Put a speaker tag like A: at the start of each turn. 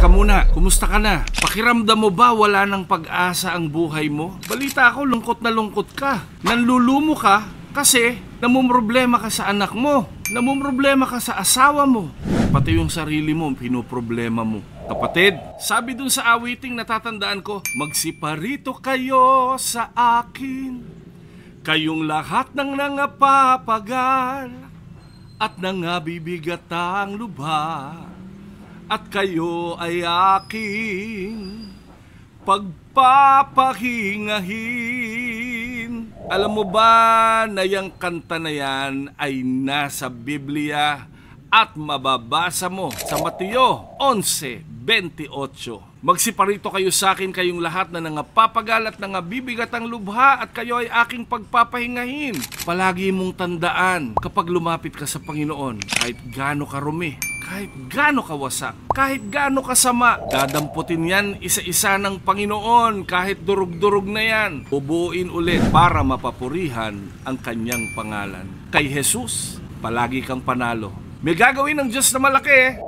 A: Teka muna, kumusta ka na? Pakiramdam mo ba wala nang pag-asa ang buhay mo? Balita ko, lungkot na lungkot ka. Nanlulumo ka kasi namumroblema ka sa anak mo. Namumroblema ka sa asawa mo. Pati yung sarili mo, pinoproblema mo. Kapatid, sabi dun sa awiting natatandaan ko, magsiparito kayo sa akin, kayong lahat ng nangapapagal at nangabibigatang lubha, at kayo ay aking pagpapahingahin. Alam mo ba na yung kanta na yan ay nasa Biblia at mababasa mo sa Mateo 11:28. Magsiparito kayo sa akin, kayong lahat na nangapapagal at nangabibigat ang lubha, at kayo ay aking pagpapahingahin. Palagi mong tandaan, kapag lumapit ka sa Panginoon, kahit gaano karumi, kahit gaano kawasak, kahit gaano kasama, dadamputin yan isa-isa ng Panginoon. Kahit durug-durug na yan, bubuin ulit para mapapurihan ang kanyang pangalan. Kay Jesus, palagi kang panalo. May gagawin ng Diyos na malaki.